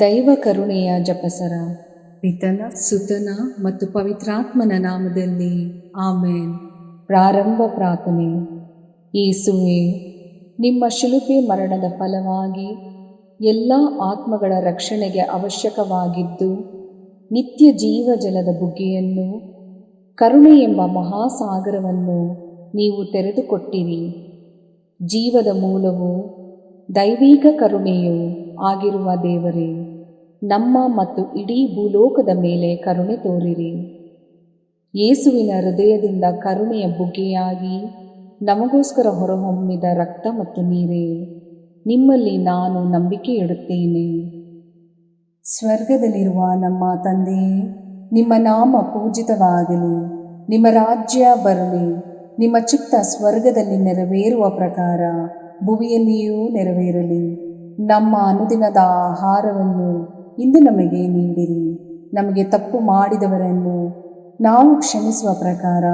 ದೈವ ಕರುಣೆಯ ಜಪಸರ. ಪಿತನ, ಸುತನ ಮತ್ತು ಪವಿತ್ರಾತ್ಮನ ನಾಮದಲ್ಲಿ ಆಮೇನ್. ಪ್ರಾರಂಭ ಪ್ರಾರ್ಥನೆ. ಯೇಸುವೇ, ನಿಮ್ಮ ಶಿಲುಬೆ ಮರಣದ ಫಲವಾಗಿ ಎಲ್ಲ ಆತ್ಮಗಳ ರಕ್ಷಣೆಗೆ ಅವಶ್ಯಕವಾಗಿದ್ದು ನಿತ್ಯ ಜೀವ ಜಲದ ಬುಗ್ಗೆಯನ್ನು, ಕರುಣೆ ಎಂಬ ಮಹಾಸಾಗರವನ್ನು ನೀವು ತೆರೆದುಕೊಟ್ಟಿರಿ. ಜೀವದ ಮೂಲವು ದೈವಿಕ ಕರುಣೆಯೂ ಆಗಿರುವ ದೇವರೇ, ನಮ್ಮ ಮತ್ತು ಇಡೀ ಭೂಲೋಕದ ಮೇಲೆ ಕರುಣೆ ತೋರಿರಿ. ಯೇಸುವಿನ ಹೃದಯದಿಂದ ಕರುಣೆಯ ಬುಗ್ಗೆಯಾಗಿ ನಮಗೋಸ್ಕರ ಹೊರಹೊಮ್ಮಿದ ರಕ್ತ ಮತ್ತು ನೀರೇ, ನಿಮ್ಮಲ್ಲಿ ನಾನು ನಂಬಿಕೆ ಇಡುತ್ತೇನೆ. ಸ್ವರ್ಗದಲ್ಲಿರುವ ನಮ್ಮ ತಂದೆಯೇ, ನಿಮ್ಮ ನಾಮ ಪೂಜಿತವಾಗಲಿ, ನಿಮ್ಮ ರಾಜ್ಯ ಬರಲಿ, ನಿಮ್ಮ ಚಿತ್ತ ಸ್ವರ್ಗದಲ್ಲಿ ನೆರವೇರುವ ಪ್ರಕಾರ ಭುವಿಯಲ್ಲಿಯೂ ನೆರವೇರಲಿ. ನಮ್ಮ ಅನುದಿನದ ಆಹಾರವನ್ನು ಇಂದು ನಮಗೆ ನೀಡಿರಿ. ನಮಗೆ ತಪ್ಪು ಮಾಡಿದವರನ್ನು ನಾವು ಕ್ಷಮಿಸುವ ಪ್ರಕಾರ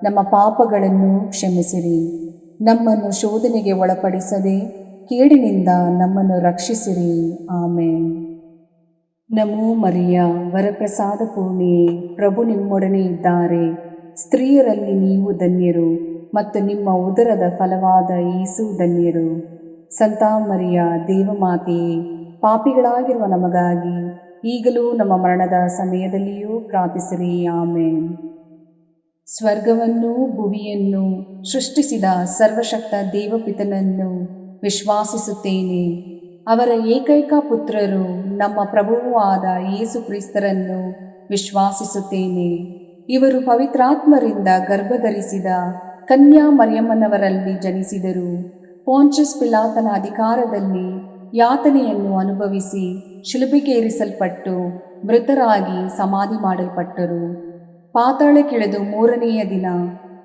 ನಮ್ಮ ಪಾಪಗಳನ್ನು ಕ್ಷಮಿಸಿರಿ. ನಮ್ಮನ್ನು ಶೋಧನೆಗೆ ಒಳಪಡಿಸದೆ ಕೇಡಿನಿಂದ ನಮ್ಮನ್ನು ರಕ್ಷಿಸಿರಿ. ಆಮೇನ್. ನಮೋ ಮರಿಯ, ವರಪ್ರಸಾದ ಪೂರ್ಣಿಯೇ, ಪ್ರಭು ನಿಮ್ಮೊಡನೆ ಇದ್ದಾರೆ. ಸ್ತ್ರೀಯರಲ್ಲಿ ನೀವು ಧನ್ಯರು ಮತ್ತು ನಿಮ್ಮ ಉದರದ ಫಲವಾದ ಯೇಸು ಧನ್ಯರು. ಸಂತ ಮರಿಯ, ದೇವಮಾತೆಯೇ, ಪಾಪಿಗಳಾಗಿರುವ ನಮಗಾಗಿ ಈಗಲೂ ನಮ್ಮ ಮರಣದ ಸಮಯದಲ್ಲಿಯೂ ಪ್ರಾರ್ಥಿಸಿರಿ. ಆಮೇನ್. ಸ್ವರ್ಗವನ್ನು ಭುವಿಯನ್ನು ಸೃಷ್ಟಿಸಿದ ಸರ್ವಶಕ್ತ ದೇವಪಿತನನ್ನು ವಿಶ್ವಾಸಿಸುತ್ತೇನೆ. ಅವರ ಏಕೈಕ ಪುತ್ರರು ನಮ್ಮ ಪ್ರಭುವೂ ಆದ ಯೇಸು ಕ್ರಿಸ್ತರನ್ನು ವಿಶ್ವಾಸಿಸುತ್ತೇನೆ. ಇವರು ಪವಿತ್ರಾತ್ಮರಿಂದ ಗರ್ಭಧರಿಸಿದ ಕನ್ಯಾ ಮರಿಯಮ್ಮನವರಲ್ಲಿ ಜನಿಸಿದರು. ಪೋಂಚಸ್ ಪಿಲಾತನ ಅಧಿಕಾರದಲ್ಲಿ ಯಾತನೆಯನ್ನು ಅನುಭವಿಸಿ ಶಿಲುಬೆಗೇರಿಸಲ್ಪಟ್ಟು ಮೃತರಾಗಿ ಸಮಾಧಿ ಮಾಡಲ್ಪಟ್ಟರು. ಪಾತಾಳಕ್ಕಿಳಿದು ಮೂರನೆಯ ದಿನ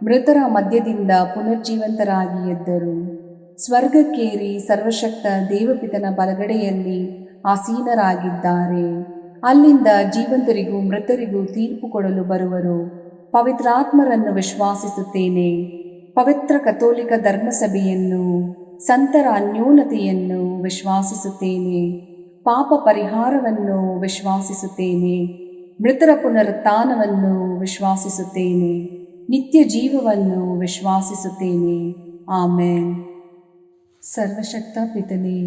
ಮೃತರ ಮಧ್ಯದಿಂದ ಪುನರ್ಜೀವಂತರಾಗಿ ಎದ್ದರು. ಸ್ವರ್ಗಕ್ಕೇರಿ ಸರ್ವಶಕ್ತ ದೇವಪಿತನ ಬಲಗಡೆಯಲ್ಲಿ ಆಸೀನರಾಗಿದ್ದಾರೆ. ಅಲ್ಲಿಂದ ಜೀವಂತರಿಗೂ ಮೃತರಿಗೂ ತೀರ್ಪು ಕೊಡಲು ಬರುವರು. ಪವಿತ್ರಾತ್ಮರನ್ನು ವಿಶ್ವಾಸಿಸುತ್ತೇನೆ. ಪವಿತ್ರ ಕಥೋಲಿಕ ಧರ್ಮಸಭೆಯನ್ನು, ಸಂತರ ಅನ್ಯೋನ್ಯತೆಯನ್ನು ವಿಶ್ವಾಸಿಸುತ್ತೇನೆ. ಪಾಪ ಪರಿಹಾರವನ್ನು ವಿಶ್ವಾಸಿಸುತ್ತೇನೆ. ಮೃತರ ಪುನರುತ್ಥಾನವನ್ನು ವಿಶ್ವಾಸಿಸುತ್ತೇನೆ. ನಿತ್ಯ ಜೀವವನ್ನು ವಿಶ್ವಾಸಿಸುತ್ತೇನೆ. ಆಮೇನ್. ಸರ್ವಶಕ್ತ ಪಿತನೇ,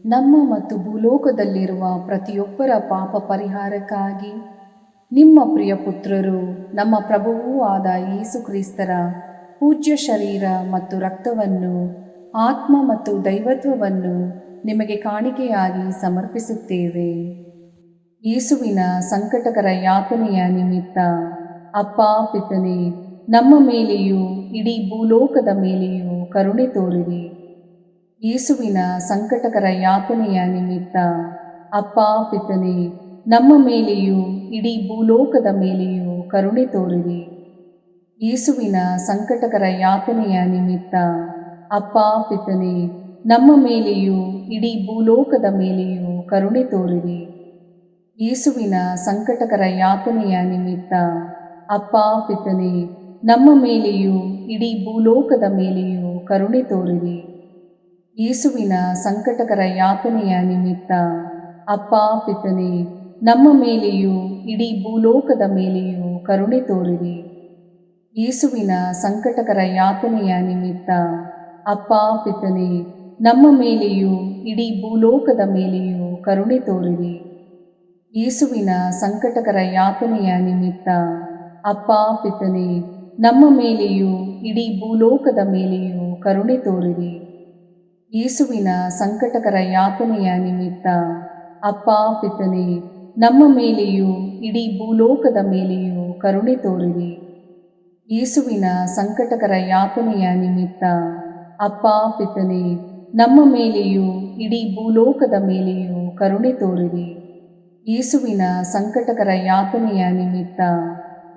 ನಮ್ಮ ಮತ್ತು ಭೂಲೋಕದಲ್ಲಿರುವ ಪ್ರತಿಯೊಬ್ಬರ ಪಾಪ ಪರಿಹಾರಕ್ಕಾಗಿ ನಿಮ್ಮ ಪ್ರಿಯ ಪುತ್ರರು, ನಮ್ಮ ಪ್ರಭುವೂ ಆದ ಯೇಸು ಕ್ರಿಸ್ತರ ಪೂಜ್ಯ ಶರೀರ ಮತ್ತು ರಕ್ತವನ್ನು, ಆತ್ಮ ಮತ್ತು ದೈವತ್ವವನ್ನು ನಿಮಗೆ ಕಾಣಿಕೆಯಾಗಿ ಸಮರ್ಪಿಸುತ್ತೇವೆ. ಯೇಸುವಿನ ಸಂಕಟಕರ ಯಾತನೆಯ ನಿಮಿತ್ತ ಅಪ್ಪ ಪಿತನೇ, ನಮ್ಮ ಮೇಲೆಯೂ ಇಡೀ ಭೂಲೋಕದ ಮೇಲೆಯೂ ಕರುಣೆ ತೋರಿರಿ. ಯೇಸುವಿನ ಸಂಕಟಕರ ಯಾತನೆಯ ನಿಮಿತ್ತ ಅಪ್ಪ ಪಿತನೇ, ನಮ್ಮ ಮೇಲೆಯೂ ಇಡೀ ಭೂಲೋಕದ ಮೇಲೆಯೂ ಕರುಣೆ ತೋರಿರಿ. ಯೇಸುವಿನ ಸಂಕಟಕರ ಯಾತನೆಯ ನಿಮಿತ್ತ ಅಪ್ಪ ಪಿತನೇ, ನಮ್ಮ ಮೇಲೆಯೂ ಇಡೀ ಭೂಲೋಕದ ಮೇಲೆಯೂ ಕರುಣೆ ತೋರಿರಿ. ಯೇಸುವಿನ ಸಂಕಟಕರ ಯಾತನೆಯ ನಿಮಿತ್ತ ಅಪ್ಪ ಪಿತನೇ, ನಮ್ಮ ಮೇಲೆಯೂ ಇಡೀ ಭೂಲೋಕದ ಮೇಲೆಯೂ ಕರುಣೆ ತೋರಿರಿ. ಯೇಸುವಿನ ಸಂಕಟಕರ ಯಾತನೆಯ ನಿಮಿತ್ತ ಅಪ್ಪ ಪಿತನೇ, ನಮ್ಮ ಮೇಲೆಯೂ ಇಡೀ ಭೂಲೋಕದ ಮೇಲೆಯೂ ಕರುಣೆ ತೋರಿರಿ. ಯೇಸುವಿನ ಸಂಕಟಕರ ಯಾತನೆಯ ನಿಮಿತ್ತ ಅಪ್ಪ ಪಿತನೇ, ನಮ್ಮ ಮೇಲೆಯೂ ಇಡೀ ಭೂಲೋಕದ ಮೇಲೆಯೂ ಕರುಣೆ ತೋರಿರಿ. ಯೇಸುವಿನ ಸಂಕಟಕರ ಯಾತನೆಯ ನಿಮಿತ್ತ ಅಪ್ಪ ಪಿತನೇ, ನಮ್ಮ ಮೇಲೆಯೂ ಇಡೀ ಭೂಲೋಕದ ಮೇಲೆಯೂ ಕರುಣೆ ತೋರಿರಿ. ಯೇಸುವಿನ ಸಂಕಟಕರ ಯಾತನೆಯ ನಿಮಿತ್ತ ಅಪ್ಪ ಪಿತನೇ, ನಮ್ಮ ಮೇಲೆಯೂ ಇಡೀ ಭೂಲೋಕದ ಮೇಲೆಯೂ ಕರುಣೆ ತೋರಿರಿ. ಯೇಸುವಿನ ಸಂಕಟಕರ ಯಾತನೆಯ ನಿಮಿತ್ತ ಅಪ್ಪ ಪಿತನೇ, ನಮ್ಮ ಮೇಲೆಯೂ ಇಡೀ ಭೂಲೋಕದ ಮೇಲೆಯೂ ಕರುಣೆ ತೋರಿರಿ. ಯೇಸುವಿನ ಸಂಕಟಕರ ಯಾತನೆಯ ನಿಮಿತ್ತ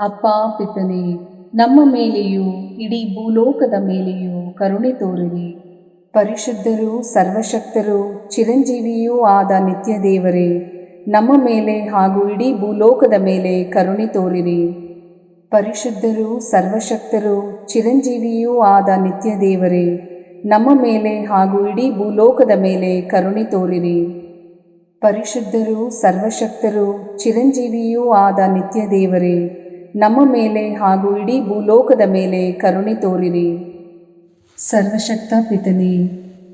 ಅಪ್ಪ ಪಿತನೇ, ನಮ್ಮ ಮೇಲೆಯೂ ಇಡೀ ಭೂಲೋಕದ ಮೇಲೆಯೂ ಕರುಣೆ ತೋರಿರಿ. ಪರಿಶುದ್ಧರೂ ಸರ್ವಶಕ್ತರೂ ಚಿರಂಜೀವಿಯೂ ಆದ ನಿತ್ಯ ದೇವರೇ, ನಮ್ಮ ಮೇಲೆ ಹಾಗೂ ಇಡೀ ಭೂಲೋಕದ ಮೇಲೆ ಕರುಣೆ ತೋರಿರಿ. ಪರಿಶುದ್ಧರೂ ಸರ್ವಶಕ್ತರೂ ಚಿರಂಜೀವಿಯೂ ಆದ ನಿತ್ಯ ದೇವರೇ, ನಮ್ಮ ಮೇಲೆ ಹಾಗೂ ಇಡೀ ಭೂಲೋಕದ ಮೇಲೆ ಕರುಣೆ ತೋರಿರಿ. ಪರಿಶುದ್ಧರೂ ಸರ್ವಶಕ್ತರೂ ಚಿರಂಜೀವಿಯೂ ಆದ ನಿತ್ಯ ದೇವರೇ, ನಮ್ಮ ಮೇಲೆ ಹಾಗೂ ಇಡೀ ಭೂಲೋಕದ ಮೇಲೆ ಕರುಣೆ ತೋರಿರಿ. ಸರ್ವಶಕ್ತ ಪಿತನೇ,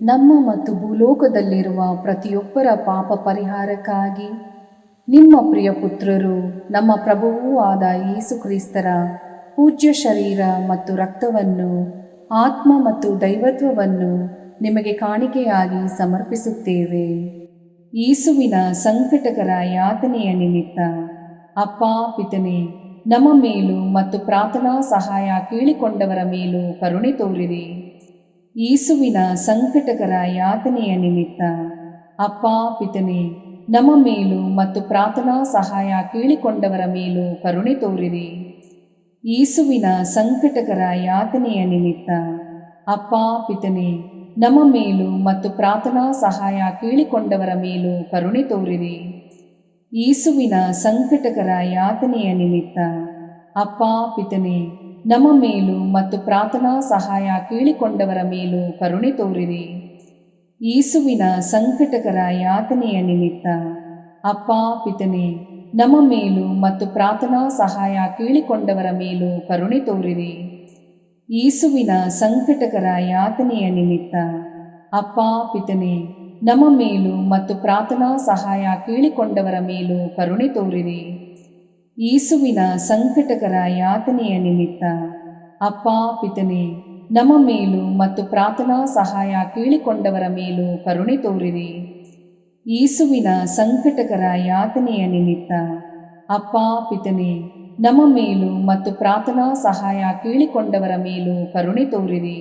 ನಮ್ಮ ಮತ್ತು ಭೂಲೋಕದಲ್ಲಿರುವ ಪ್ರತಿಯೊಬ್ಬರ ಪಾಪ ಪರಿಹಾರಕ್ಕಾಗಿ ನಿಮ್ಮ ಪ್ರಿಯ ಪುತ್ರರು, ನಮ್ಮ ಪ್ರಭುವೂ ಆದ ಯೇಸು ಕ್ರಿಸ್ತರ ಪೂಜ್ಯ ಶರೀರ ಮತ್ತು ರಕ್ತವನ್ನು, ಆತ್ಮ ಮತ್ತು ದೈವತ್ವವನ್ನು ನಿಮಗೆ ಕಾಣಿಕೆಯಾಗಿ ಸಮರ್ಪಿಸುತ್ತೇವೆ. ಯೇಸುವಿನ ಸಂಕಟಕರ ಯಾತನೆಯ ನಿಮಿತ್ತ ಅಪ್ಪ ಪಿತನೇ, ನಮ್ಮ ಮೇಲೂ ಮತ್ತು ಪ್ರಾರ್ಥನಾ ಸಹಾಯ ಕೇಳಿಕೊಂಡವರ ಮೇಲೂ ಕರುಣೆ ತೋರಿರಿ. ಯೇಸುವಿನ ಸಂಕಟಕರ ಯಾತನೆಯ ನಿಮಿತ್ತ ಅಪ್ಪ ಪಿತನೇ, ನಮ್ಮ ಮೇಲೂ ಮತ್ತು ಪ್ರಾರ್ಥನಾ ಸಹಾಯ ಕೇಳಿಕೊಂಡವರ ಮೇಲೂ ಕರುಣೆ ತೋರಿರಿ. ಯೇಸುವಿನ ಸಂಕಟಕರ ಯಾತನೆಯ ನಿಮಿತ್ತ ಅಪ್ಪ ಪಿತನೇ, ನಮ್ಮ ಮೇಲೂ ಮತ್ತು ಪ್ರಾರ್ಥನಾ ಸಹಾಯ ಕೇಳಿಕೊಂಡವರ ಮೇಲೂ ಕರುಣೆ ತೋರಿರಿ. ಯೇಸುವಿನ ಸಂಕಟಕರ ಯಾತನೆಯ ನಿಮಿತ್ತ ಅಪ್ಪ ಪಿತನೇ, ನಮ್ಮ ಮೇಲೂ ಮತ್ತು ಪ್ರಾರ್ಥನಾ ಸಹಾಯ ಕೇಳಿಕೊಂಡವರ ಮೇಲೂ ಕರುಣೆ ತೋರಿರಿ. ಯೇಸುವಿನ ಸಂಕಟಕರ ಯಾತನೆಯ ನಿಮಿತ್ತ ಅಪ್ಪ ಪಿತನೇ, ನಮ್ಮ ಮೇಲೂ ಮತ್ತು ಪ್ರಾರ್ಥನಾ ಸಹಾಯ ಕೇಳಿಕೊಂಡವರ ಮೇಲೂ ಕರುಣೆ ತೋರಿರಿ. ಯೇಸುವಿನ ಸಂಕಟಕರ ಯಾತನೆಯ ನಿಮಿತ್ತ ಅಪ್ಪ ಪಿತನೇ, ನಮ್ಮ ಮೇಲೂ ಮತ್ತು ಪ್ರಾರ್ಥನಾ ಸಹಾಯ ಕೇಳಿಕೊಂಡವರ ಮೇಲೂ ಕರುಣೆ ತೋರಿರಿ. ಯೇಸುವಿನ ಸಂಕಟಕರ ಯಾತನೆಯ ನಿಮಿತ್ತ ಅಪ್ಪ ಪಿತನೇ, ನಮ್ಮ ಮೇಲೂ ಮತ್ತು ಪ್ರಾರ್ಥನಾ ಸಹಾಯ ಕೇಳಿಕೊಂಡವರ ಮೇಲೂ ಕರುಣೆ ತೋರಿರಿ. ಯೇಸುವಿನ ಸಂಕಟಕರ ಯಾತನೆಯ ನಿಮಿತ್ತ ಅಪ್ಪ ಪಿತನೇ, ನಮ್ಮ ಮೇಲೂ ಮತ್ತು ಪ್ರಾರ್ಥನಾ ಸಹಾಯ ಕೇಳಿಕೊಂಡವರ ಮೇಲೂ ಕರುಣೆ ತೋರಿರಿ.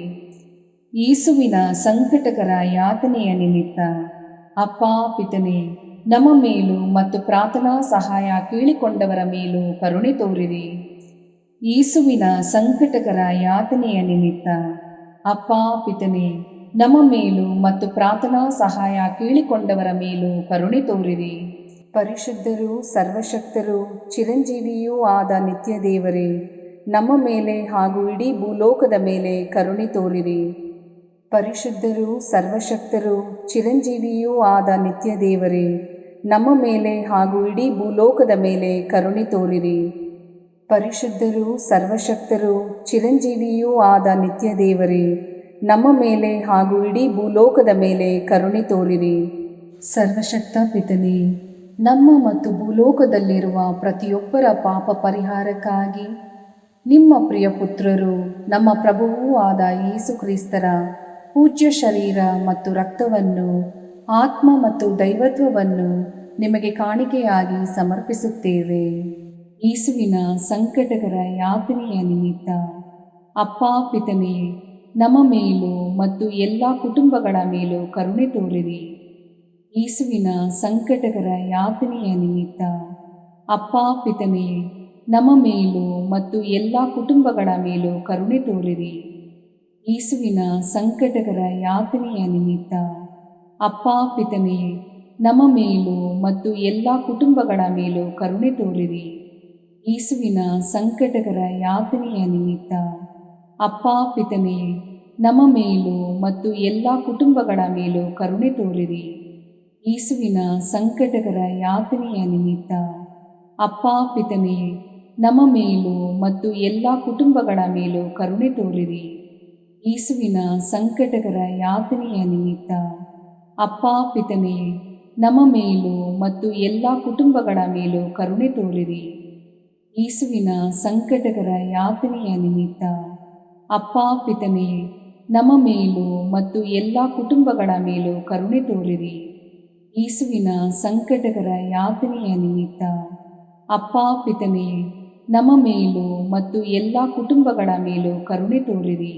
ಯೇಸುವಿನ ಸಂಕಟಕರ ಯಾತನೆಯ ನಿಮಿತ್ತ ಅಪ್ಪ ಪಿತನೇ, ನಮ್ಮ ಮೇಲೂ ಮತ್ತು ಪ್ರಾರ್ಥನಾ ಸಹಾಯ ಕೇಳಿಕೊಂಡವರ ಮೇಲೂ ಕರುಣೆ ತೋರಿರಿ. ಯೇಸುವಿನ ಸಂಕಟಕರ ಯಾತನೆಯ ನಿಮಿತ್ತ ಅಪ್ಪ ಪಿತನೇ, ನಮ್ಮ ಮೇಲೂ ಮತ್ತು ಪ್ರಾರ್ಥನಾ ಸಹಾಯ ಕೇಳಿಕೊಂಡವರ ಮೇಲೂ ಕರುಣೆ ತೋರಿರಿ. ಪರಿಶುದ್ಧರೂ ಸರ್ವಶಕ್ತರೂ ಚಿರಂಜೀವಿಯೂ ಆದ ನಿತ್ಯ ದೇವರೇ, ನಮ್ಮ ಮೇಲೆ ಹಾಗೂ ಇಡೀ ಭೂಲೋಕದ ಮೇಲೆ ಕರುಣೆ ತೋರಿರಿ. ಪರಿಶುದ್ಧರೂ ಸರ್ವಶಕ್ತರೂ ಚಿರಂಜೀವಿಯೂ ಆದ ನಿತ್ಯ ದೇವರೇ, ನಮ್ಮ ಮೇಲೆ ಹಾಗೂ ಇಡೀ ಭೂಲೋಕದ ಮೇಲೆ ಕರುಣೆ ತೋರಿರಿ. ಪರಿಶುದ್ಧರೂ ಸರ್ವಶಕ್ತರೂ ಚಿರಂಜೀವಿಯೂ ಆದ ನಿತ್ಯ ದೇವರೇ, ನಮ್ಮ ಮೇಲೆ ಹಾಗೂ ಇಡೀ ಭೂಲೋಕದ ಮೇಲೆ ಕರುಣೆ ತೋರಿರಿ. ಸರ್ವಶಕ್ತ ಪಿತನೇ, ನಮ್ಮ ಮತ್ತು ಭೂಲೋಕದಲ್ಲಿರುವ ಪ್ರತಿಯೊಬ್ಬರ ಪಾಪ ಪರಿಹಾರಕ್ಕಾಗಿ ನಿಮ್ಮ ಪ್ರಿಯ ಪುತ್ರರು, ನಮ್ಮ ಪ್ರಭುವೂ ಆದ ಯೇಸು ಕ್ರಿಸ್ತರ ಪೂಜ್ಯ ಶರೀರ ಮತ್ತು ರಕ್ತವನ್ನು, ಆತ್ಮ ಮತ್ತು ದೈವತ್ವವನ್ನು ನಿಮಗೆ ಕಾಣಿಕೆಯಾಗಿ ಸಮರ್ಪಿಸುತ್ತೇವೆ. ಯೇಸುವಿನ ಸಂಕಟಕರ ಯಾತನೆಯ ನಿಮಿತ್ತ ಅಪ್ಪ ಪಿತನೇ, ನಮ್ಮ ಮೇಲೂ ಮತ್ತು ಎಲ್ಲ ಕುಟುಂಬಗಳ ಮೇಲೂ ಕರುಣೆ ತೋರಿರಿ. ಯೇಸುವಿನ ಸಂಕಟಕರ ಯಾತನೆಯ ನಿಮಿತ್ತ ಅಪ್ಪ ಪಿತನೇ, ನಮ್ಮ ಮೇಲೂ ಮತ್ತು ಎಲ್ಲ ಕುಟುಂಬಗಳ ಮೇಲೂ ಕರುಣೆ ತೋರಿರಿ. ಯೇಸುವಿನ ಸಂಕಟಕರ ಯಾತನೆಯ ನಿಮಿತ್ತ ಅಪ್ಪ ಪಿತನೇ, ನಮ್ಮ ಮೇಲೂ ಮತ್ತು ಎಲ್ಲ ಕುಟುಂಬಗಳ ಮೇಲೂ ಕರುಣೆ ತೋರಿರಿ. ಯೇಸುವಿನ ಸಂಕಟಕರ ಯಾತನೆಯ ನಿಮಿತ್ತ ಅಪ್ಪ ಪಿತನೇ, ನಮ್ಮ ಮೇಲೂ ಮತ್ತು ಎಲ್ಲ ಕುಟುಂಬಗಳ ಮೇಲೂ ಕರುಣೆ ತೋರಿರಿ. ಯೇಸುವಿನ ಸಂಕಟಕರ ಯಾತನೆಯ ನಿಮಿತ್ತ ಅಪ್ಪ ಪಿತನೇ, ನಮ್ಮ ಮೇಲೂ ಮತ್ತು ಎಲ್ಲ ಕುಟುಂಬಗಳ ಮೇಲೂ ಕರುಣೆ ತೋರಿರಿ. ಯೇಸುವಿನ ಸಂಕಟಕರ ಯಾತನೆಯ ನಿಮಿತ್ತ ಅಪ್ಪ ಪಿತನೇ, ನಮ್ಮ ಮೇಲೂ ಮತ್ತು ಎಲ್ಲ ಕುಟುಂಬಗಳ ಮೇಲೂ ಕರುಣೆ ತೋರಿರಿ. ಯೇಸುವಿನ ಸಂಕಟಕರ ಯಾತನೆಯ ನಿಮಿತ್ತ ಅಪ್ಪ ಪಿತನೇ, ನಮ್ಮ ಮೇಲೂ ಮತ್ತು ಎಲ್ಲ ಕುಟುಂಬಗಳ ಮೇಲೂ ಕರುಣೆ ತೋರಿರಿ. ಯೇಸುವಿನ ಸಂಕಟಕರ ಯಾತನೆಯ ನಿಮಿತ್ತ ಅಪ್ಪ ಪಿತನೇ, ನಮ್ಮ ಮೇಲೂ ಮತ್ತು ಎಲ್ಲ ಕುಟುಂಬಗಳ ಮೇಲೂ ಕರುಣೆ ತೋರಿರಿ.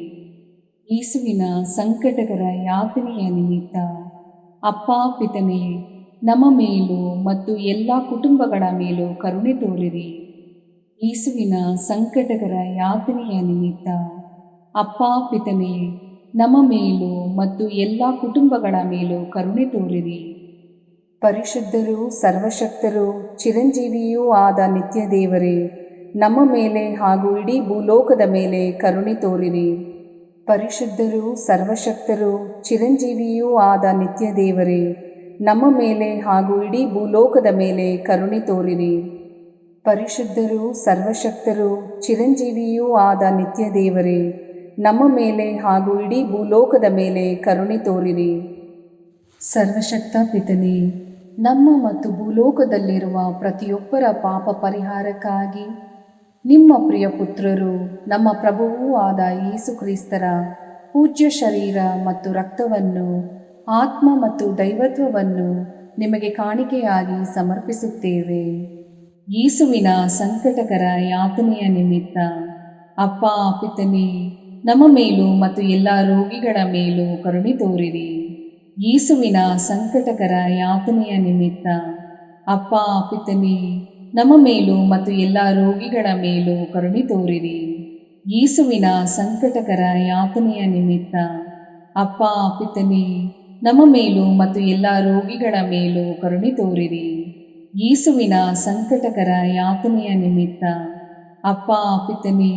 ಯೇಸುವಿನ ಸಂಕಟಕರ ಯಾತನೆಯ ನಿಮಿತ್ತ ಅಪ್ಪ ಪಿತನೇ, ನಮ್ಮ ಮೇಲೂ ಮತ್ತು ಎಲ್ಲ ಕುಟುಂಬಗಳ ಮೇಲೂ ಕರುಣೆ ತೋರಿರಿ. ಯೇಸುವಿನ ಸಂಕಟಕರ ಯಾತನೆಯ ನಿಮಿತ್ತ ಅಪ್ಪ ಪಿತನೇ, ನಮ್ಮ ಮೇಲೂ ಮತ್ತು ಎಲ್ಲ ಕುಟುಂಬಗಳ ಮೇಲೂ ಕರುಣೆ ತೋರಿರಿ. ಪರಿಶುದ್ಧರೂ ಸರ್ವಶಕ್ತರೂ ಚಿರಂಜೀವಿಯೂ ಆದ ನಿತ್ಯ ದೇವರೇ, ನಮ್ಮ ಮೇಲೆ ಹಾಗೂ ಇಡೀ ಭೂಲೋಕದ ಮೇಲೆ ಕರುಣೆ ತೋರಿರಿ. ಪರಿಶುದ್ಧರೂ ಸರ್ವಶಕ್ತರೂ ಚಿರಂಜೀವಿಯೂ ಆದ ನಿತ್ಯ ದೇವರೇ, ನಮ್ಮ ಮೇಲೆ ಹಾಗೂ ಇಡೀ ಭೂಲೋಕದ ಮೇಲೆ ಕರುಣೆ ತೋರಿರಿ. ಪರಿಶುದ್ಧರೂ ಸರ್ವಶಕ್ತರೂ ಚಿರಂಜೀವಿಯೂ ಆದ ನಿತ್ಯ ದೇವರೇ, ನಮ್ಮ ಮೇಲೆ ಹಾಗೂ ಇಡೀ ಭೂಲೋಕದ ಮೇಲೆ ಕರುಣೆ ತೋರಿರಿ. ಸರ್ವಶಕ್ತ ಪಿತನೇ, ನಮ್ಮ ಮತ್ತು ಭೂಲೋಕದಲ್ಲಿರುವ ಪ್ರತಿಯೊಬ್ಬರ ಪಾಪ ಪರಿಹಾರಕ್ಕಾಗಿ ನಿಮ್ಮ ಪ್ರಿಯ ಪುತ್ರರು, ನಮ್ಮ ಪ್ರಭುವೂ ಆದ ಯೇಸು ಕ್ರಿಸ್ತರ ಪೂಜ್ಯ ಶರೀರ ಮತ್ತು ರಕ್ತವನ್ನು, ಆತ್ಮ ಮತ್ತು ದೈವತ್ವವನ್ನು ನಿಮಗೆ ಕಾಣಿಕೆಯಾಗಿ ಸಮರ್ಪಿಸುತ್ತೇವೆ. ಯೇಸುವಿನ ಸಂಕಟಕರ ಯಾತನೆಯ ನಿಮಿತ್ತ ಅಪ್ಪ ಪಿತನೇ, ನಮ್ಮ ಮೇಲೂ ಮತ್ತು ಎಲ್ಲ ರೋಗಿಗಳ ಮೇಲೂ ಕರುಣೆ ತೋರಿರಿ. ಯೇಸುವಿನ ಸಂಕಟಕರ ಯಾತನೆಯ ನಿಮಿತ್ತ ಅಪ್ಪ ಪಿತನೇ, ನಮ್ಮ ಮೇಲೂ ಮತ್ತು ಎಲ್ಲ ರೋಗಿಗಳ ಮೇಲೂ ಕರುಣೆ ತೋರಿರಿ. ಯೇಸುವಿನ ಸಂಕಟಕರ ಯಾತನೆಯ ನಿಮಿತ್ತ ಅಪ್ಪ ಪಿತನೇ, ನಮ್ಮ ಮೇಲೂ ಮತ್ತು ಎಲ್ಲ ರೋಗಿಗಳ ಮೇಲೂ ಕರುಣೆ ತೋರಿರಿ. ಯೇಸುವಿನ ಸಂಕಟಕರ ಯಾತನೆಯ ನಿಮಿತ್ತ ಅಪ್ಪ ಪಿತನೇ,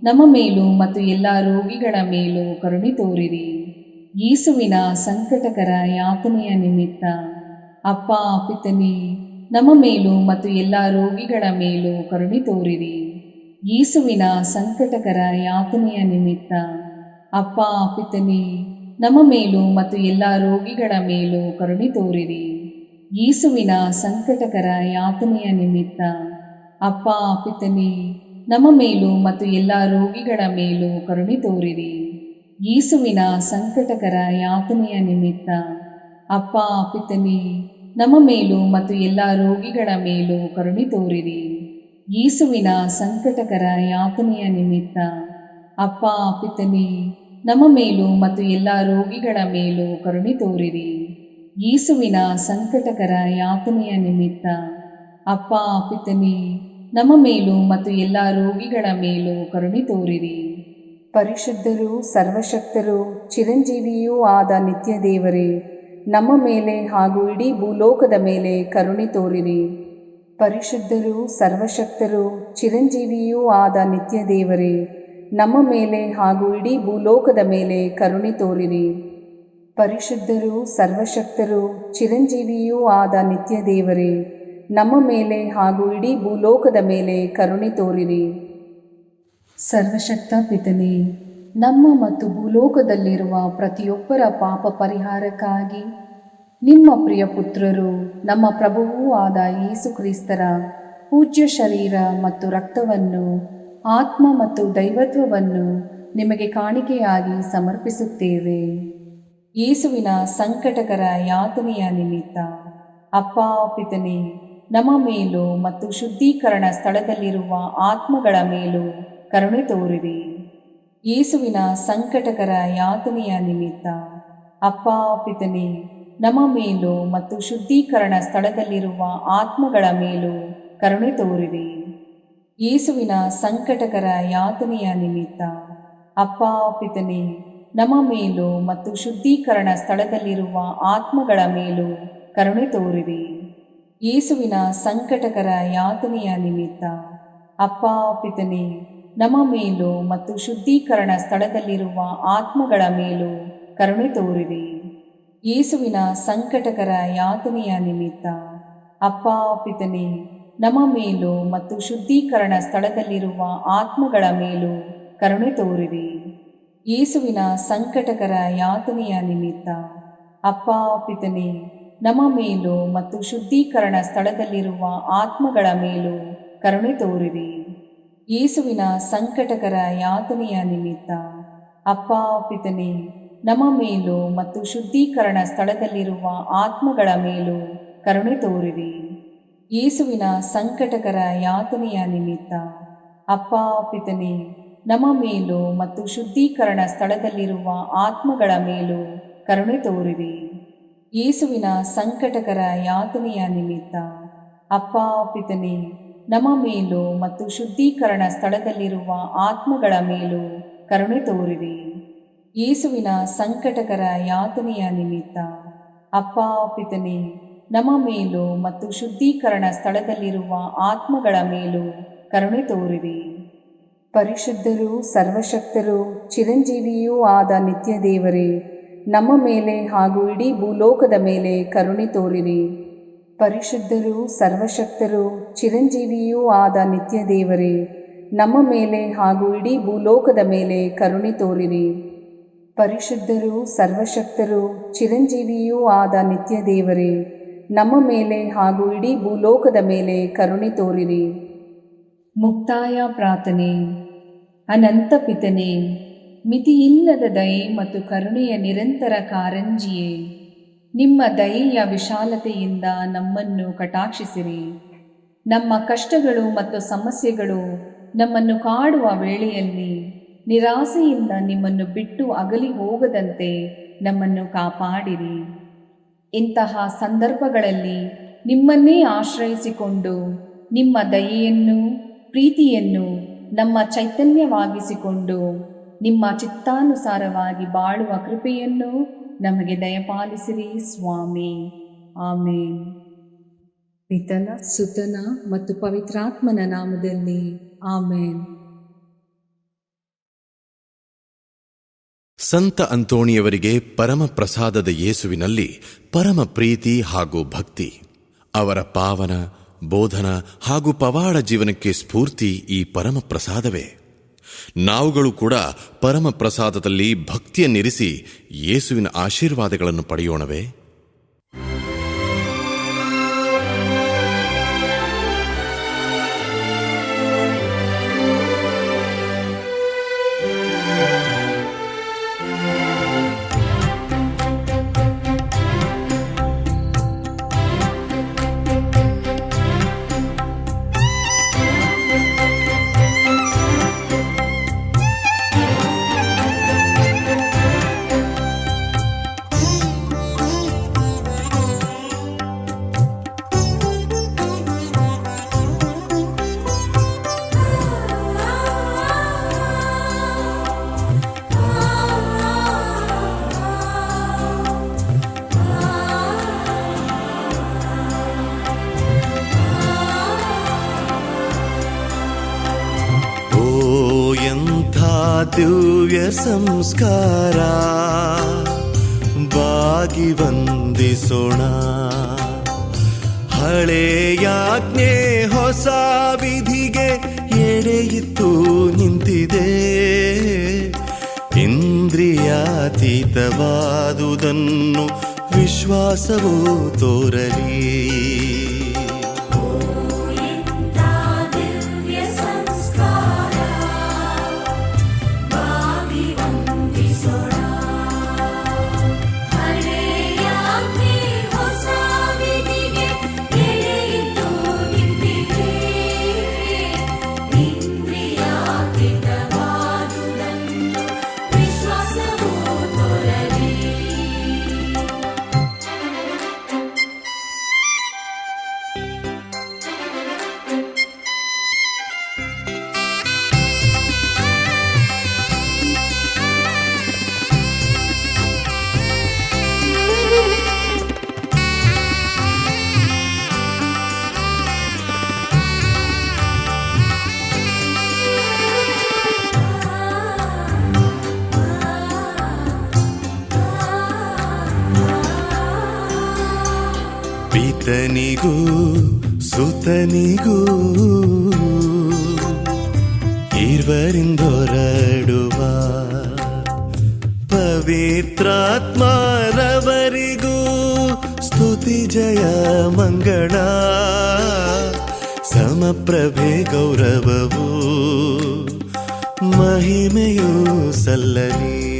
ನಮ್ಮ ಮೇಲೂ ಮತ್ತು ಎಲ್ಲ ರೋಗಿಗಳ ಮೇಲೂ ಕರುಣೆ ತೋರಿರಿ. ಯೇಸುವಿನ ಸಂಕಟಕರ ಯಾತನೆಯ ನಿಮಿತ್ತ ಅಪ್ಪ ಪಿತನೇ, ನಮ್ಮ ಮೇಲೂ ಮತ್ತು ಎಲ್ಲ ರೋಗಿಗಳ ಮೇಲೂ ಕರುಣೆ ತೋರಿರಿ. ಯೇಸುವಿನ ಸಂಕಟಕರ ಯಾತನೆಯ ನಿಮಿತ್ತ ಅಪ್ಪ ಪಿತನೇ, ನಮ್ಮ ಮೇಲೂ ಮತ್ತು ಎಲ್ಲ ರೋಗಿಗಳ ಮೇಲೂ ಕರುಣೆ ತೋರಿರಿ. ಯೇಸುವಿನ ಸಂಕಟಕರ ಯಾತನೆಯ ನಿಮಿತ್ತ ಅಪ್ಪ ಪಿತನೇ, ನಮ್ಮ ಮೇಲೂ ಮತ್ತು ಎಲ್ಲ ರೋಗಿಗಳ ಮೇಲೂ ಕರುಣೆ ತೋರಿರಿ. ಯೇಸುವಿನ ಸಂಕಟಕರ ಯಾತನೆಯ ನಿಮಿತ್ತ ಅಪ್ಪ ಪಿತನೇ, ನಮ್ಮ ಮೇಲೂ ಮತ್ತು ಎಲ್ಲ ರೋಗಿಗಳ ಮೇಲೂ ಕರುಣೆ ತೋರಿರಿ. ಯೇಸುವಿನ ಸಂಕಟಕರ ಯಾತನೆಯ ನಿಮಿತ್ತ ಅಪ್ಪ ಪಿತನೇ, ನಮ್ಮ ಮೇಲೂ ಮತ್ತು ಎಲ್ಲ ರೋಗಿಗಳ ಮೇಲೂ ಕರುಣೆ ತೋರಿರಿ. ಯೇಸುವಿನ ಸಂಕಟಕರ ಯಾತನೆಯ ನಿಮಿತ್ತ ಅಪ್ಪ ಪಿತನೇ, ನಮ್ಮ ಮೇಲೂ ಮತ್ತು ಎಲ್ಲ ರೋಗಿಗಳ ಮೇಲೂ ಕರುಣೆ ತೋರಿರಿ. ಪರಿಶುದ್ಧರೂ ಸರ್ವಶಕ್ತರೂ ಚಿರಂಜೀವಿಯೂ ಆದ ನಿತ್ಯ ದೇವರೇ, ನಮ್ಮ ಮೇಲೆ ಹಾಗೂ ಇಡೀ ಭೂಲೋಕದ ಮೇಲೆ ಕರುಣೆ ತೋರಿರಿ. ಪರಿಶುದ್ಧರೂ ಸರ್ವಶಕ್ತರೂ ಚಿರಂಜೀವಿಯೂ ಆದ ನಿತ್ಯ ದೇವರೇ, ನಮ್ಮ ಮೇಲೆ ಹಾಗೂ ಇಡೀ ಭೂಲೋಕದ ಮೇಲೆ ಕರುಣೆ ತೋರಿರಿ. ಪರಿಶುದ್ಧರೂ ಸರ್ವಶಕ್ತರೂ ಚಿರಂಜೀವಿಯೂ ಆದ ನಿತ್ಯ ದೇವರೇ, ನಮ್ಮ ಮೇಲೆ ಹಾಗೂ ಇಡೀ ಭೂಲೋಕದ ಮೇಲೆ ಕರುಣೆ ತೋರಿರಿ. ಸರ್ವಶಕ್ತ ಪಿತನೇ, ನಮ್ಮ ಮತ್ತು ಭೂಲೋಕದಲ್ಲಿರುವ ಪ್ರತಿಯೊಬ್ಬರ ಪಾಪ ಪರಿಹಾರಕ್ಕಾಗಿ ನಿಮ್ಮ ಪ್ರಿಯ ಪುತ್ರರು, ನಮ್ಮ ಪ್ರಭುವೂ ಆದ ಯೇಸು ಕ್ರಿಸ್ತರ ಪೂಜ್ಯ ಶರೀರ ಮತ್ತು ರಕ್ತವನ್ನು, ಆತ್ಮ ಮತ್ತು ದೈವತ್ವವನ್ನು ನಿಮಗೆ ಕಾಣಿಕೆಯಾಗಿ ಸಮರ್ಪಿಸುತ್ತೇವೆ. ಯೇಸುವಿನ ಸಂಕಟಕರ ಯಾತನೆಯ ನಿಮಿತ್ತ ಅಪ್ಪ ಪಿತನೇ, ನಮ್ಮ ಮೇಲೂ ಮತ್ತು ಶುದ್ಧೀಕರಣ ಸ್ಥಳದಲ್ಲಿರುವ ಆತ್ಮಗಳ ಮೇಲೂ ಕರುಣೆ ತೋರಿರಿ. ಯೇಸುವಿನ ಸಂಕಟಕರ ಯಾತನೆಯ ನಿಮಿತ್ತ ಅಪ್ಪ ಪಿತನೇ, ನಮ್ಮ ಮೇಲೂ ಮತ್ತು ಶುದ್ಧೀಕರಣ ಸ್ಥಳದಲ್ಲಿರುವ ಆತ್ಮಗಳ ಮೇಲೂ ಕರುಣೆ ತೋರಿರಿ. ಯೇಸುವಿನ ಸಂಕಟಕರ ಯಾತನೆಯ ನಿಮಿತ್ತ ಅಪ್ಪ ಪಿತನೇ, ನಮ್ಮ ಮೇಲೂ ಮತ್ತು ಶುದ್ಧೀಕರಣ ಸ್ಥಳದಲ್ಲಿರುವ ಆತ್ಮಗಳ ಮೇಲೂ ಕರುಣೆ ತೋರಿರಿ. ಯೇಸುವಿನ ಸಂಕಟಕರ ಯಾತನೆಯ ನಿಮಿತ್ತ ಅಪ್ಪ ಪಿತನೇ, ನಮ್ಮ ಮೇಲೂ ಮತ್ತು ಶುದ್ಧೀಕರಣ ಸ್ಥಳದಲ್ಲಿರುವ ಆತ್ಮಗಳ ಮೇಲೂ ಕರುಣೆ ತೋರಿರಿ. ಯೇಸುವಿನ ಸಂಕಟಕರ ಯಾತನೆಯ ನಿಮಿತ್ತ ಅಪ್ಪ ಪಿತನೇ, ನಮ್ಮ ಮೇಲೂ ಮತ್ತು ಶುದ್ಧೀಕರಣ ಸ್ಥಳದಲ್ಲಿರುವ ಆತ್ಮಗಳ ಮೇಲೂ ಕರುಣೆ ತೋರಿರಿ. ಯೇಸುವಿನ ಸಂಕಟಕರ ಯಾತನೆಯ ನಿಮಿತ್ತ ಅಪ್ಪ ಪಿತನೇ, ನಮ್ಮ ಮೇಲೂ ಮತ್ತು ಶುದ್ಧೀಕರಣ ಸ್ಥಳದಲ್ಲಿರುವ ಆತ್ಮಗಳ ಮೇಲೂ ಕರುಣೆ ತೋರಿರಿ. ಯೇಸುವಿನ ಸಂಕಟಕರ ಯಾತನೆಯ ನಿಮಿತ್ತ ಅಪ್ಪ ಪಿತನೇ, ನಮ್ಮ ಮೇಲೂ ಮತ್ತು ಶುದ್ಧೀಕರಣ ಸ್ಥಳದಲ್ಲಿರುವ ಆತ್ಮಗಳ ಮೇಲೂ ಕರುಣೆ ತೋರಿರಿ. ಯೇಸುವಿನ ಸಂಕಟಕರ ಯಾತನೆಯ ನಿಮಿತ್ತ ಅಪ್ಪ ಪಿತನೇ, ನಮ್ಮ ಮೇಲೂ ಮತ್ತು ಶುದ್ಧೀಕರಣ ಸ್ಥಳದಲ್ಲಿರುವ ಆತ್ಮಗಳ ಮೇಲೂ ಕರುಣೆ ತೋರಿರಿ. ಯೇಸುವಿನ ಸಂಕಟಕರ ಯಾತನೆಯ ನಿಮಿತ್ತ ಅಪ್ಪ ಪಿತನೇ, ನಮ್ಮ ಮೇಲೂ ಮತ್ತು ಶುದ್ಧೀಕರಣ ಸ್ಥಳದಲ್ಲಿರುವ ಆತ್ಮಗಳ ಮೇಲೂ ಕರುಣೆ ತೋರಿರಿ. ಯೇಸುವಿನ ಸಂಕಟಕರ ಯಾತನೆಯ ನಿಮಿತ್ತ ಅಪ್ಪ ಪಿತನೇ, ನಮ್ಮ ಮೇಲೂ ಮತ್ತು ಶುದ್ಧೀಕರಣ ಸ್ಥಳದಲ್ಲಿರುವ ಆತ್ಮಗಳ ಮೇಲೂ ಕರುಣೆ ತೋರಿರಿ. ಪರಿಶುದ್ಧರೂ ಸರ್ವಶಕ್ತರೂ ಚಿರಂಜೀವಿಯೂ ಆದ ನಿತ್ಯ ದೇವರೇ, ನಮ್ಮ ಮೇಲೆ ಹಾಗೂ ಇಡೀ ಭೂಲೋಕದ ಮೇಲೆ ಕರುಣೆ ತೋರಿರಿ. ಪರಿಶುದ್ಧರೂ ಸರ್ವಶಕ್ತರೂ ಚಿರಂಜೀವಿಯೂ ಆದ ನಿತ್ಯ ದೇವರೇ, ನಮ್ಮ ಮೇಲೆ ಹಾಗೂ ಇಡೀ ಭೂಲೋಕದ ಮೇಲೆ ಕರುಣೆ ತೋರಿರಿ. ಪರಿಶುದ್ಧರೂ ಸರ್ವಶಕ್ತರೂ ಚಿರಂಜೀವಿಯೂ ಆದ ನಿತ್ಯ ದೇವರೇ, ನಮ್ಮ ಮೇಲೆ ಹಾಗೂ ಇಡೀ ಭೂಲೋಕದ ಮೇಲೆ ಕರುಣೆ ತೋರಿರಿ. ಮುಕ್ತಾಯ ಪ್ರಾರ್ಥನೆ. ಅನಂತ ಪಿತನೇ, ಮಿತಿಯಿಲ್ಲದ ದಯೆ ಮತ್ತು ಕರುಣೆಯ ನಿರಂತರ ಕಾರಂಜಿಯೇ, ನಿಮ್ಮ ದಯೆಯ ವಿಶಾಲತೆಯಿಂದ ನಮ್ಮನ್ನು ಕಟಾಕ್ಷಿಸಿರಿ. ನಮ್ಮ ಕಷ್ಟಗಳು ಮತ್ತು ಸಮಸ್ಯೆಗಳು ನಮ್ಮನ್ನು ಕಾಡುವ ವೇಳೆಯಲ್ಲಿ ನಿರಾಸೆಯಿಂದ ನಿಮ್ಮನ್ನು ಬಿಟ್ಟು ಅಗಲಿ ಹೋಗದಂತೆ ನಮ್ಮನ್ನು ಕಾಪಾಡಿರಿ. ಇಂತಹ ಸಂದರ್ಭಗಳಲ್ಲಿ ನಿಮ್ಮನ್ನೇ ಆಶ್ರಯಿಸಿಕೊಂಡು ನಿಮ್ಮ ದಯೆಯನ್ನು ಪ್ರೀತಿಯನ್ನು ನಮ್ಮ ಚೈತನ್ಯವಾಗಿಸಿಕೊಂಡು ನಿಮ್ಮ ಚಿತ್ತಾನುಸಾರವಾಗಿ ಬಾಳುವ ಕೃಪೆಯನ್ನು ನಮಗೆ ದಯಪಾಲಿಸಿರಿ ಸ್ವಾಮಿ. ಆಮೇನ್. ಪಿತನ ಸುತನ ಮತ್ತು ಪವಿತ್ರಾತ್ಮನ ನಾಮದಲ್ಲಿ ಆಮೇನ್. ಸಂತ ಅಂತೋಣಿಯವರಿಗೆ ಪರಮ ಪ್ರಸಾದದ ಯೇಸುವಿನಲ್ಲಿ ಪರಮ ಪ್ರೀತಿ ಹಾಗೂ ಭಕ್ತಿ. ಅವರ ಪಾವನ ಬೋಧನ ಹಾಗೂ ಪವಾಡ ಜೀವನಕ್ಕೆ ಸ್ಫೂರ್ತಿ ಈ ಪರಮ ಪ್ರಸಾದವೇ. ನಾವುಗಳು ಕೂಡ ಪರಮ ಪ್ರಸಾದದಲ್ಲಿ ಭಕ್ತಿಯನ್ನಿರಿಸಿ ಯೇಸುವಿನ ಆಶೀರ್ವಾದಗಳನ್ನು ಪಡೆಯೋಣವೇ? ದಿವ್ಯ ಸಂಸ್ಕಾರ ಬಾಗಿ ವಂದಿಸೋಣ. ಹಳೆಯಾಜ್ಞೆ ಹೊಸ ವಿಧಿಗೆ ಎಡೆಯಿತ್ತು ನಿಂತಿದೆ. ಇಂದ್ರಿಯಾತೀತವಾದುದನ್ನು ವಿಶ್ವಾಸವೂ ತೋರಲಿ. ಪಿತನಿಗೂ ಸುತನಿಗೂ ಇರ್ವರಿಂದೊರಡುವ ಪವಿತ್ರಾತ್ಮರವರಿಗೂ ಸ್ತುತಿ ಜಯ ಮಂಗಳ. ಸಮಪ್ರಭೆ ಗೌರವವು ಮಹಿಮೆಯೂ ಸಲ್ಲಲಿ.